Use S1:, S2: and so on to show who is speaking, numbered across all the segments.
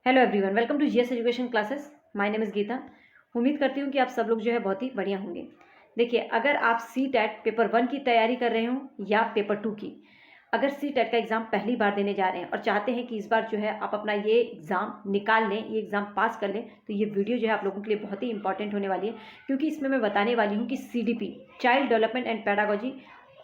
S1: Hello everyone, welcome to GS education classes. My name is Geeta. उम्मीद करती हूँ कि आप सब लोग जो है बहुत ही बढ़िया होंगे। देखिए, अगर आप सी टेट पेपर 1 की तैयारी कर रहे हो या पेपर 2 की, अगर सी टेट का एग्ज़ाम पहली बार देने जा रहे हैं और चाहते हैं कि इस बार जो है आप अपना ये एग्ज़ाम निकाल लें, ये एग्ज़ाम पास कर लें, तो ये वीडियो जो है आप लोगों के लिए बहुत ही इंपॉर्टेंट होने वाली है। क्योंकि इसमें मैं बताने वाली हूँ कि CDP, child development and pedagogy,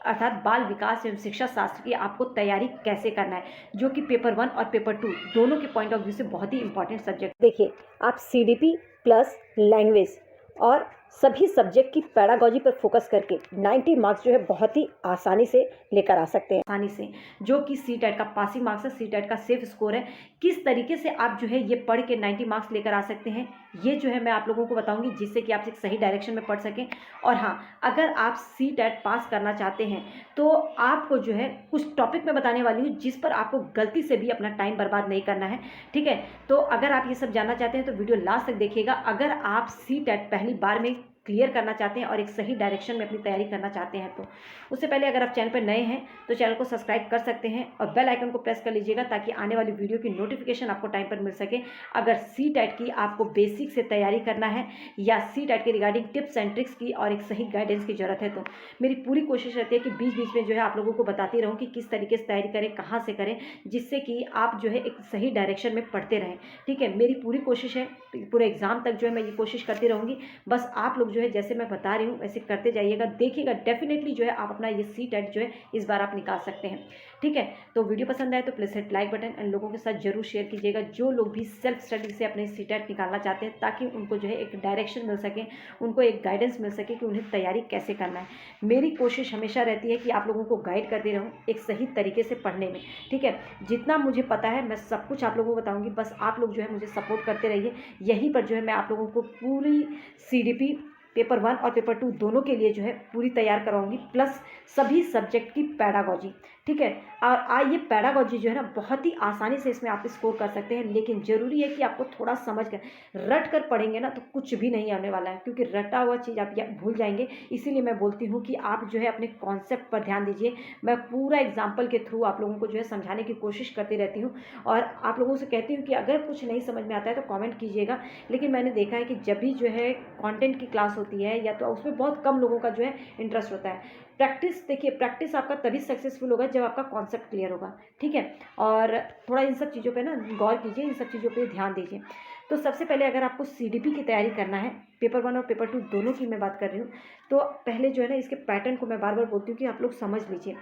S1: अर्थात बाल विकास एवं शिक्षा शास्त्र की आपको तैयारी कैसे करना है, जो कि पेपर 1 और पेपर 2 दोनों के पॉइंट ऑफ व्यू से बहुत ही इंपॉर्टेंट सब्जेक्ट। देखिए, आप सीडीपी प्लस लैंग्वेज और सभी सब्जेक्ट की पैडागोजी पर फोकस करके 90 मार्क्स जो है बहुत ही आसानी से लेकर आ सकते हैं, आसानी से, जो कि सी टेट का पासिंग मार्क्स है, सी टेट का सेफ स्कोर है। किस तरीके से आप जो है ये पढ़ के 90 मार्क्स लेकर आ सकते हैं, ये जो है मैं आप लोगों को बताऊंगी, जिससे कि आप एक सही डायरेक्शन में पढ़ सकें। और हाँ, अगर आप सी टेट पास करना चाहते हैं तो आपको जो है कुछ टॉपिक मैं बताने वाली हूँ जिस पर आपको गलती से भी अपना टाइम बर्बाद नहीं करना है। ठीक है, तो अगर आप ये सब जानना चाहते हैं तो वीडियो लास्ट तक देखिएगा। अगर आप सी टेट पहली बार में क्लियर करना चाहते हैं और एक सही डायरेक्शन में अपनी तैयारी करना चाहते हैं, तो उससे पहले अगर आप चैनल पर नए हैं तो चैनल को सब्सक्राइब कर सकते हैं और बेल आइकन को प्रेस कर लीजिएगा, ताकि आने वाली वीडियो की नोटिफिकेशन आपको टाइम पर मिल सके। अगर सी टेट की आपको बेसिक से तैयारी करना है या सी टेट के रिगार्डिंग टिप्स एंड ट्रिक्स की और एक सही गाइडेंस की जरूरत है, तो मेरी पूरी कोशिश रहती है कि बीच बीच में जो है आप लोगों को बताती रहूँ कि किस तरीके से तैयारी करें, कहाँ से करें, जिससे कि आप जो है एक सही डायरेक्शन में पढ़ते रहें। ठीक है, मेरी पूरी कोशिश है, पूरे एग्जाम तक जो है मैं ये कोशिश करती रहूँगी। बस आप लोग जो है जैसे मैं बता रही हूँ वैसे करते जाइएगा, देखिएगा, डेफिनेटली जो है आप अपना ये सी टेट जो है इस बार आप निकाल सकते हैं। ठीक है, तो वीडियो पसंद आए तो please hit like button and लोगों के साथ जरूर शेयर कीजिएगा, जो लोग भी सेल्फ स्टडी से अपने सी टेट निकालना चाहते हैं, ताकि उनको जो है एक डायरेक्शन मिल सके, उनको एक गाइडेंस मिल सके कि उन्हें तैयारी कैसे करना है। मेरी कोशिश हमेशा रहती है कि आप लोगों को गाइड करती रहूँ एक सही तरीके से पढ़ने में। ठीक है, जितना मुझे पता है मैं सब कुछ आप लोगों को बताऊँगी, बस आप लोग जो है मुझे सपोर्ट करते रहिए। यहीं पर जो है मैं आप लोगों को पूरी सीडीपी पेपर 1 और पेपर 2 दोनों के लिए जो है पूरी तैयार करवाऊंगी, प्लस सभी सब्जेक्ट की पैडागोजी। ठीक है, और ये पैडागोजी जो है ना बहुत ही आसानी से इसमें आप स्कोर कर सकते हैं, लेकिन ज़रूरी है कि आपको थोड़ा समझ कर, रट कर पढ़ेंगे ना तो कुछ भी नहीं आने वाला है, क्योंकि रटा हुआ चीज़ आप भूल जाएंगे। इसीलिए मैं बोलती हूँ कि आप जो है अपने कॉन्सेप्ट पर ध्यान दीजिए। मैं पूरा एग्जाम्पल के थ्रू आप लोगों को जो है समझाने की कोशिश करती रहती हूँ, और आप लोगों से कहती हूँ कि अगर कुछ नहीं समझ में आता है तो कॉमेंट कीजिएगा। लेकिन मैंने देखा है कि जब भी जो है कॉन्टेंट की क्लास होती है या तो उसमें बहुत कम लोगों का जो है इंटरेस्ट होता है। प्रैक्टिस, देखिए, प्रैक्टिस आपका तभी सक्सेसफुल होगा जब आपका कॉन्सेप्ट क्लियर होगा। ठीक है, और थोड़ा इन सब चीज़ों पे ना गौर कीजिए, इन सब चीज़ों पे ध्यान दीजिए। तो सबसे पहले अगर आपको सीडीपी की तैयारी करना है, पेपर 1 और पेपर 2 दोनों की मैं बात कर रही हूँ, तो पहले जो है ना इसके पैटर्न को मैं बार बार बोलती हूँ कि आप लोग समझ लीजिए।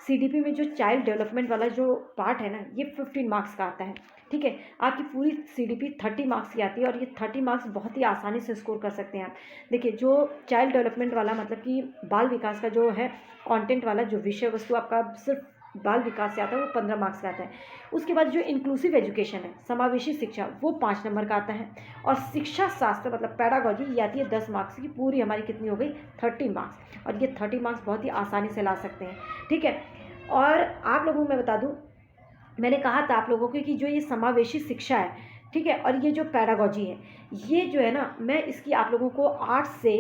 S1: सीडीपी में जो चाइल्ड डेवलपमेंट वाला जो पार्ट है ना, ये 15 मार्क्स का आता है। ठीक है, आपकी पूरी सीडीपी 30 मार्क्स की आती है, और ये 30 मार्क्स बहुत ही आसानी से स्कोर कर सकते हैं आप। देखिए, जो चाइल्ड डेवलपमेंट वाला मतलब कि बाल विकास का जो है कंटेंट वाला जो विषय वस्तु आपका सिर्फ बाल विकास से आता है, वो 15 मार्क्स का आता है। उसके बाद जो इंक्लूसिव एजुकेशन है, समावेशी शिक्षा, वो 5 नंबर का आता है। और शिक्षा शास्त्र मतलब पैडागोजी ये आती है 10 मार्क्स की, पूरी हमारी कितनी हो गई 30 मार्क्स, और ये 30 मार्क्स बहुत ही आसानी से ला सकते हैं। ठीक है, और आप लोगों को मैं बता दूँ, मैंने कहा था आप लोगों को कि जो ये समावेशी शिक्षा है, ठीक है, और ये जो पैडागोजी है, ये जो है ना मैं इसकी आप लोगों को 8 से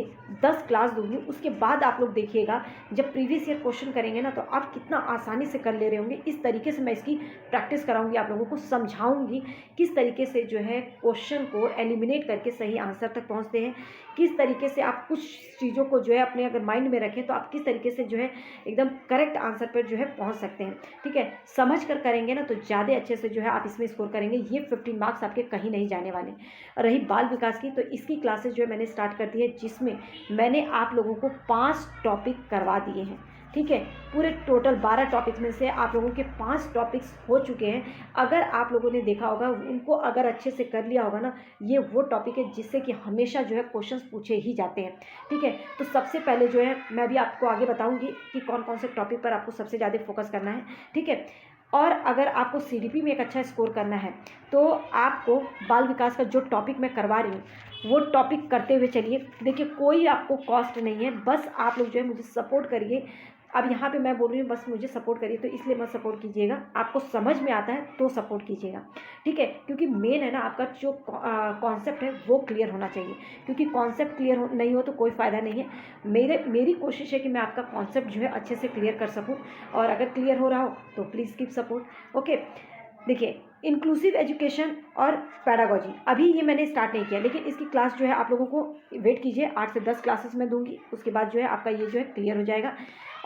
S1: 10 क्लास दूंगी। उसके बाद आप लोग देखिएगा, जब प्रीवियस ईयर क्वेश्चन करेंगे ना तो आप कितना आसानी से कर ले रहे होंगे। इस तरीके से मैं इसकी प्रैक्टिस कराऊंगी, आप लोगों को समझाऊंगी किस तरीके से जो है क्वेश्चन को एलिमिनेट करके सही आंसर तक पहुंचते हैं, किस तरीके से आप कुछ चीज़ों को जो है अपने अगर माइंड में रखें तो आप किस तरीके से जो है एकदम करेक्ट आंसर पर जो है पहुंच सकते हैं। ठीक है, समझ कर करेंगे ना तो ज़्यादा अच्छे से जो है आप इसमें स्कोर करेंगे। ये 15 मार्क्स आपके कहीं नहीं जाने वाले। रही बाल विकास की, तो इसकी क्लासेस जो है मैंने स्टार्ट कर दी है, जिसमें मैंने आप लोगों को 5 टॉपिक करवा दिए हैं। ठीक है, पूरे टोटल 12 टॉपिक्स में से आप लोगों के 5 टॉपिक्स हो चुके हैं। अगर आप लोगों ने देखा होगा, उनको अगर अच्छे से कर लिया होगा ना, ये वो टॉपिक है जिससे कि हमेशा जो है क्वेश्चंस पूछे ही जाते हैं। ठीक है, तो सबसे पहले जो है मैं भी आपको आगे बताऊंगी कि कौन कौन से टॉपिक पर आपको सबसे ज़्यादा फोकस करना है। ठीक है, और अगर आपको सीडीपी में एक अच्छा स्कोर करना है तो आपको बाल विकास का जो टॉपिक मैं करवा रही हूँ वो टॉपिक करते हुए चलिए। देखिए, कोई आपको कॉस्ट नहीं है, बस आप लोग जो है मुझे सपोर्ट करिए। अब यहाँ पे मैं बोल रही हूँ बस मुझे सपोर्ट करिए, तो इसलिए मत सपोर्ट कीजिएगा, आपको समझ में आता है तो सपोर्ट कीजिएगा। ठीक है, क्योंकि मेन है ना आपका जो कॉन्सेप्ट है वो क्लियर होना चाहिए, क्योंकि कॉन्सेप्ट क्लियर नहीं हो तो कोई फ़ायदा नहीं है। मेरी कोशिश है कि मैं आपका कॉन्सेप्ट जो है अच्छे से क्लियर कर सकूँ, और अगर क्लियर हो रहा हो तो प्लीज़ कीप सपोर्ट। ओके, देखिए, इंक्लूसिव एजुकेशन और पैडागोजी, अभी ये मैंने स्टार्ट नहीं किया, लेकिन इसकी क्लास जो है आप लोगों को वेट कीजिए, 8 से 10 क्लासेस मैं दूंगी, उसके बाद जो है आपका ये जो है क्लियर हो जाएगा।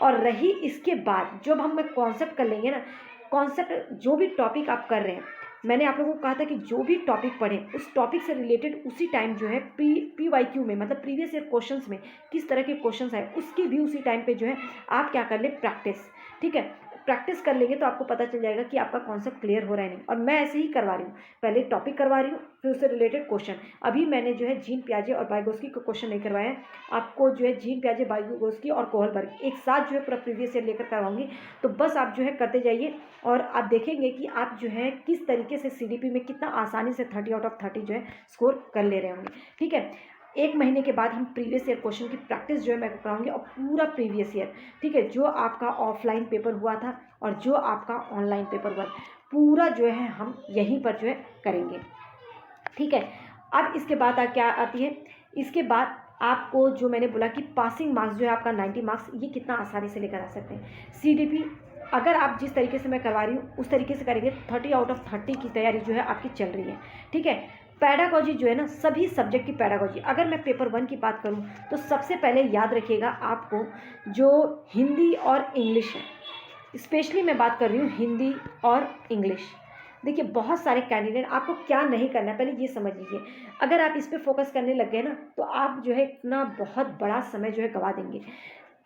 S1: और रही इसके बाद जब हम कॉन्सेप्ट कर लेंगे ना, कॉन्सेप्ट जो भी टॉपिक आप कर रहे हैं, मैंने आप लोगों को कहा था कि जो भी टॉपिक पढ़ें उस टॉपिक से रिलेटेड उसी टाइम जो है PYQ में, मतलब प्रीवियस ईयर क्वेश्चंस में किस तरह के क्वेश्चंस आए उसकी भी उसी टाइम पे जो है आप क्या कर लें, प्रैक्टिस। ठीक है, प्रैक्टिस कर लेंगे तो आपको पता चल जाएगा कि आपका कॉन्सेप्ट क्लियर हो रहा है नहीं। और मैं ऐसे ही करवा रही हूँ, पहले टॉपिक करवा रही हूँ, फिर उससे रिलेटेड क्वेश्चन। अभी मैंने जो है जीन पियाजे और वाइगोत्स्की को क्वेश्चन नहीं करवाया है, आपको जो है जीन पियाजे, वाइगोत्स्की और कोहलबर्ग एक साथ जो है पूरा प्रीवियस ईयर लेकर करवाऊंगी। तो बस आप जो है करते जाइए और आप देखेंगे कि आप जो है किस तरीके से CDP में कितना आसानी से 30 आउट ऑफ 30 जो है स्कोर कर ले रहे होंगे। ठीक है, 1 महीने के बाद हम प्रीवियस ईयर क्वेश्चन की प्रैक्टिस जो है मैं कराऊंगी, और पूरा प्रीवियस ईयर, ठीक है, जो आपका ऑफलाइन पेपर हुआ था और जो आपका ऑनलाइन पेपर हुआ था, पूरा जो है हम यहीं पर जो है करेंगे। ठीक है, अब इसके बाद क्या आती है, इसके बाद आपको जो मैंने बोला कि पासिंग मार्क्स जो है आपका 90 मार्क्स, ये कितना आसानी से लेकर आ सकते हैं। CDP अगर आप जिस तरीके से मैं करवा रही हूँ उस तरीके से करेंगे, 30 आउट ऑफ 30 की तैयारी जो है आपकी चल रही है। ठीक है, पैडागोजी जो है ना, सभी सब्जेक्ट की पैडागोजी, अगर मैं पेपर 1 की बात करूँ तो सबसे पहले याद रखिएगा आपको जो हिंदी और इंग्लिश है, स्पेशली मैं बात कर रही हूँ हिंदी और इंग्लिश। देखिए बहुत सारे कैंडिडेट, आपको क्या नहीं करना है पहले ये समझ लीजिए। अगर आप इस पे फोकस करने लग गए ना तो आप जो है इतना बहुत बड़ा समय जो है गवा देंगे।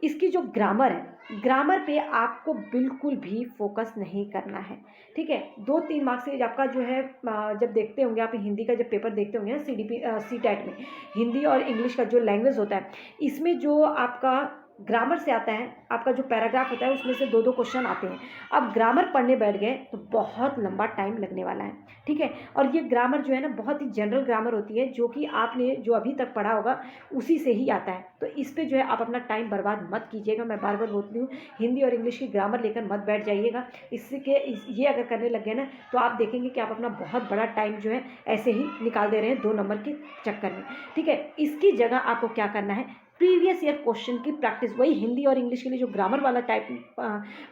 S1: इसकी जो ग्रामर है, ग्रामर पे आपको बिल्कुल भी फोकस नहीं करना है। ठीक है, 2-3 मार्क्स से आपका जो है, जब देखते होंगे आप हिंदी का जब पेपर देखते होंगे ना CDP CTET में, हिंदी और इंग्लिश का जो लैंग्वेज होता है, इसमें जो आपका ग्रामर से आता है, आपका जो पैराग्राफ होता है उसमें से 2-2 क्वेश्चन आते हैं। अब ग्रामर पढ़ने बैठ गए तो बहुत लंबा टाइम लगने वाला है। ठीक है, और ये ग्रामर जो है ना बहुत ही जनरल ग्रामर होती है, जो कि आपने जो अभी तक पढ़ा होगा उसी से ही आता है। तो इस पे जो है आप अपना टाइम बर्बाद मत कीजिएगा, मैं बार बार बोलती हूँ, हिंदी और इंग्लिश की ग्रामर लेकर मत बैठ जाइएगा। ये अगर करने लग गए ना तो आप देखेंगे कि आप अपना बहुत बड़ा टाइम जो है ऐसे ही निकाल दे रहे हैं 2 नंबर के चक्कर में। ठीक है, इसकी जगह आपको क्या करना है, प्रीवियस ईयर क्वेश्चन की प्रैक्टिस, वही हिंदी और इंग्लिश के लिए जो ग्रामर वाला टाइप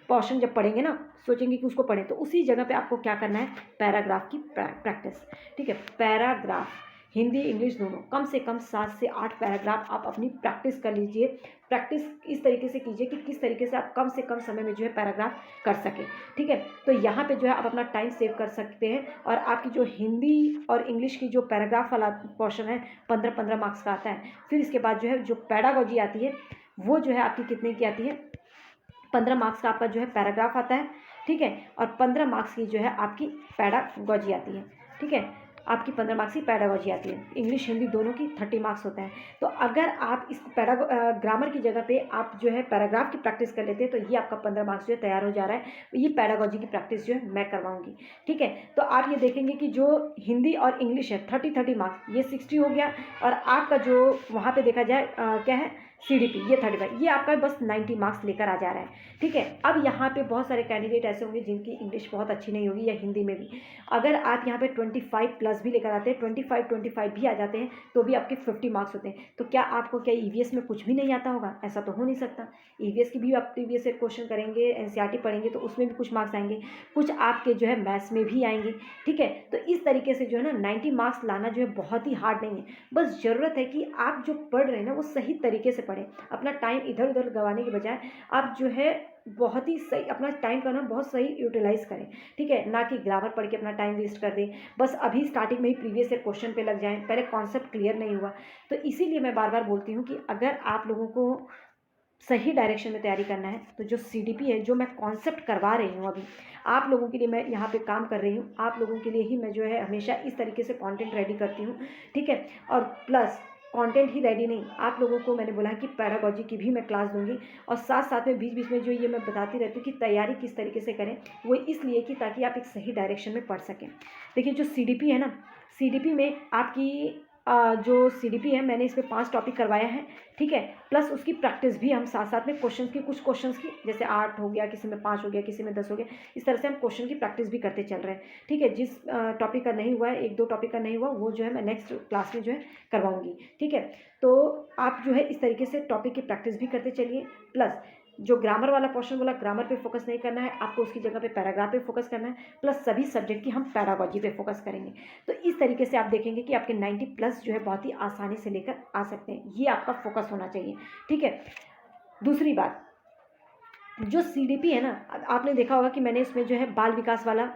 S1: पोर्शन जब पढ़ेंगे ना, सोचेंगे कि उसको पढ़ें, तो उसी जगह पे आपको क्या करना है, पैराग्राफ की प्रैक्टिस। ठीक है, पैराग्राफ हिंदी इंग्लिश दोनों, कम से कम 7 से 8 पैराग्राफ आप अपनी प्रैक्टिस कर लीजिए। प्रैक्टिस इस तरीके से कीजिए कि किस तरीके से आप कम से कम समय में जो है पैराग्राफ कर सकें। ठीक है, तो यहाँ पे जो है आप अपना टाइम सेव कर सकते हैं, और आपकी जो हिंदी और इंग्लिश की जो पैराग्राफ वाला पोर्शन है 15-15 मार्क्स का आता है। फिर इसके बाद जो है जो पैडागोजी आती है वो जो है आपकी कितने की आती है, 15 मार्क्स का आपका जो है पैराग्राफ आता है। ठीक है, और 15 मार्क्स की जो है आपकी पैडागोजी आती है। ठीक है, आपकी 15 मार्क्स की पैडागोजी आती है, इंग्लिश हिंदी दोनों की 30 मार्क्स होता है। तो अगर आप इस ग्रामर की जगह पे आप जो है पैराग्राफ की प्रैक्टिस कर लेते हैं तो ये आपका 15 मार्क्स जो है तैयार हो जा रहा है। ये पैडागोजी की प्रैक्टिस जो है मैं करवाऊंगी। ठीक है, तो आप ये देखेंगे कि जो हिंदी और इंग्लिश है 30 मार्क्स, ये 60 हो गया, और आपका जो वहाँ पर देखा जाए क्या है CDP, ये 35, ये आपका बस 90 मार्क्स लेकर आ जा रहा है। ठीक है, अब यहाँ पे बहुत सारे कैंडिडेट ऐसे होंगे जिनकी इंग्लिश बहुत अच्छी नहीं होगी या हिंदी में भी, अगर आप यहाँ पे 25+ भी लेकर आते हैं, 25 भी आ जाते हैं, तो भी आपके 50 मार्क्स होते हैं। तो क्या आपको क्या EVS में कुछ भी नहीं आता होगा? ऐसा तो हो नहीं सकता। EVS की भी आप प्रीवियस ईयर क्वेश्चन करेंगे, NCERT पढ़ेंगे तो उसमें भी कुछ मार्क्स आएंगे, कुछ आपके जो है मैथ्स में भी आएंगे। ठीक है, तो इस तरीके से जो है ना 90 मार्क्स लाना जो है बहुत ही हार्ड नहीं है। बस ज़रूरत है कि आप जो पढ़ रहे हैं ना वो सही तरीके से पढ़ें, अपना टाइम इधर उधर गंवाने के बजाय आप जो है बहुत ही सही अपना टाइम का ना बहुत सही यूटिलाइज करें। ठीक है, ना कि ग्रामर पढ़ के अपना टाइम वेस्ट कर दें, बस अभी स्टार्टिंग में ही प्रीवियस ईयर क्वेश्चन पे लग जाएं, पहले कॉन्सेप्ट क्लियर नहीं हुआ। तो इसीलिए मैं बार बार बोलती हूँ कि अगर आप लोगों को सही डायरेक्शन में तैयारी करना है तो जो CDP है, जो मैं कॉन्सेप्ट करवा रही हूँ अभी आप लोगों के लिए, मैं यहाँ पे काम कर रही हूँ, आप लोगों के लिए ही मैं जो है हमेशा इस तरीके से कंटेंट रेडी करती हूँ। ठीक है, और प्लस कंटेंट ही रेडी नहीं, आप लोगों को मैंने बोला है कि पैडागोजी की भी मैं क्लास दूंगी, और साथ साथ में बीच बीच में जो ये मैं बताती रहती हूँ कि तैयारी किस तरीके से करें, वो इसलिए कि ताकि आप एक सही डायरेक्शन में पढ़ सकें। देखिए जो CDP है ना, CDP में आपकी जो CDP है, मैंने इसमें 5 टॉपिक करवाया है। ठीक है, प्लस उसकी प्रैक्टिस भी हम साथ साथ में क्वेश्चंस की, कुछ क्वेश्चंस की जैसे 8 हो गया, किसी में 5 हो गया, किसी में 10 हो गया, इस तरह से हम क्वेश्चन की प्रैक्टिस भी करते चल रहे हैं। ठीक है, जिस टॉपिक का नहीं हुआ है, 1-2 टॉपिक का नहीं हुआ, वो जो है मैं नेक्स्ट क्लास में जो है करवाऊंगी। ठीक है, तो आप जो है इस तरीके से टॉपिक की प्रैक्टिस भी करते चलिए, प्लस जो ग्रामर वाला पोर्शन बोला, ग्रामर पे फोकस नहीं करना है आपको, उसकी जगह पे पैराग्राफ पे फोकस करना है, प्लस सभी सब्जेक्ट की हम पैरागॉजी पे फोकस करेंगे। तो इस तरीके से आप देखेंगे कि आपके 90+ जो है बहुत ही आसानी से लेकर आ सकते हैं। ये आपका फोकस होना चाहिए, ठीक है। दूसरी बात, जो CDP है ना, आपने देखा होगा कि मैंने इसमें जो है बाल विकास वाला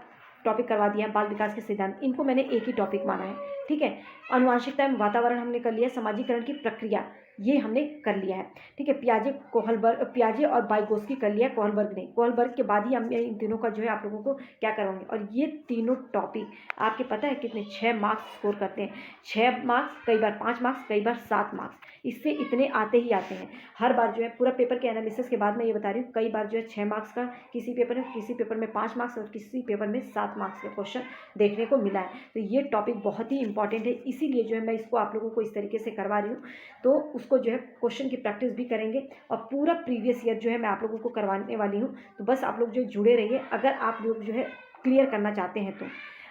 S1: टॉपिक करवा दिया, बाल विकास के सिद्धांत, इनको मैंने एक ही टॉपिक माना है, ठीक है। आनुवंशिकता एवं वातावरण हमने कर लिया, समाजीकरण की प्रक्रिया ये हमने कर लिया है, ठीक है। पियाजे और वाइगोत्स्की कर लिया, कोहलबर्ग ने। कोहलबर्ग के बाद ही हम इन तीनों का जो है आप लोगों को क्या करवाएंगे। और ये तीनों टॉपिक आपके पता है कितने 6 मार्क्स स्कोर करते हैं, 6 मार्क्स, कई बार 5 मार्क्स, कई बार 7 मार्क्स, इससे इतने आते ही आते हैं हर बार जो है। पूरा पेपर के एनालिसिस के बाद मैं ये बता रही हूँ, कई बार जो है 6 मार्क्स का किसी पेपर में 5 मार्क्स और किसी पेपर में 7 मार्क्स का क्वेश्चन देखने को मिला है। तो ये टॉपिक बहुत ही इंपॉर्टेंट है, इसीलिए जो है मैं इसको आप लोगों को इस तरीके से करवा रही हूँ। तो उसको जो है क्वेश्चन की प्रैक्टिस भी करेंगे और पूरा प्रीवियस ईयर जो है मैं आप लोगों को करवाने वाली हूँ। तो बस आप लोग जो जुड़े रहिए अगर आप लोग जो है क्लियर करना चाहते हैं तो।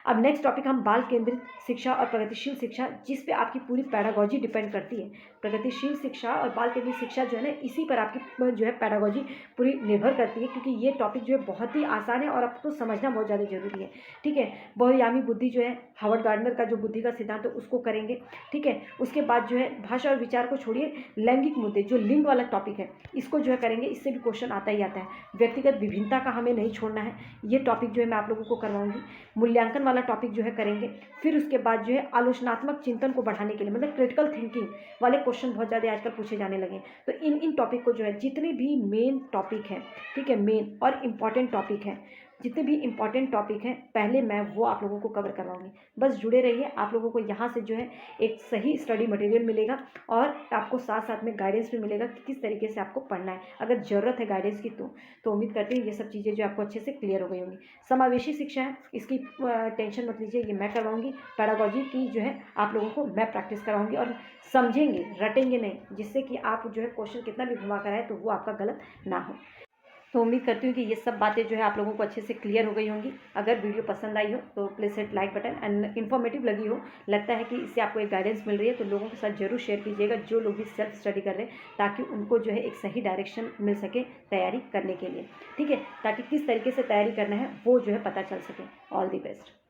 S1: अब नेक्स्ट टॉपिक हम बाल केंद्रित शिक्षा और प्रगतिशील शिक्षा, जिस पे आपकी पूरी पैडागॉजी डिपेंड करती है। प्रगतिशील शिक्षा और बाल केंद्रित शिक्षा जो है ना, इसी पर आपकी जो है पैडागॉजी पूरी निर्भर करती है, क्योंकि ये टॉपिक जो है बहुत ही आसान है और आपको समझना बहुत ज़्यादा जरूरी है, ठीक है। बहुआयामी बुद्धि जो है, हार्वर्ड गार्डनर का जो बुद्धि का सिद्धांत है उसको करेंगे, ठीक है। उसके बाद जो है भाषा और विचार को छोड़िए, लैंगिक मुद्दे जो लिंग वाला टॉपिक है इसको जो है करेंगे, इससे भी क्वेश्चन आता ही आता है। व्यक्तिगत विभिन्नता का हमें नहीं छोड़ना है, ये टॉपिक जो है मैं आप लोगों को करवाऊंगी। मूल्यांकन वाला टॉपिक जो है करेंगे। फिर उसके बाद जो है आलोचनात्मक चिंतन को बढ़ाने के लिए, मतलब क्रिटिकल थिंकिंग वाले क्वेश्चन बहुत ज़्यादा आजकल पूछे जाने लगे। तो इन टॉपिक को जो है, जितने भी मेन टॉपिक हैं, ठीक है, मेन और इम्पॉर्टेंट टॉपिक हैं, जितने भी इंपॉर्टेंट टॉपिक हैं पहले मैं वो आप लोगों को कवर करवाऊंगी। बस जुड़े रहिए, आप लोगों को यहाँ से जो है एक सही स्टडी मटेरियल मिलेगा और आपको साथ साथ में गाइडेंस भी मिलेगा कि किस तरीके से आपको पढ़ना है। अगर ज़रूरत है गाइडेंस की तो उम्मीद करते हैं ये सब चीज़ें जो आपको अच्छे से क्लियर हो गई होंगी। समावेशी शिक्षा है, इसकी टेंशन मत लीजिए, ये मैं करवाऊंगी। पैडागॉजी की जो है आप लोगों को मैं प्रैक्टिस कराऊंगी और समझेंगे, रटेंगे नहीं, जिससे कि आप जो है क्वेश्चन कितना भी घुमा कर आए तो वो आपका गलत ना हो। तो उम्मीद करती हूँ कि ये सब बातें जो है आप लोगों को अच्छे से क्लियर हो गई होंगी। अगर वीडियो पसंद आई हो तो please hit like button, and informative लगी हो, लगता है कि इससे आपको एक गाइडेंस मिल रही है, तो लोगों के साथ जरूर शेयर कीजिएगा, जो लोग भी सेल्फ स्टडी कर रहे हैं, ताकि उनको जो है एक सही डायरेक्शन मिल सके तैयारी करने के लिए, ठीक है, ताकि किस तरीके से तैयारी करना है वो जो है पता चल सके। All the best.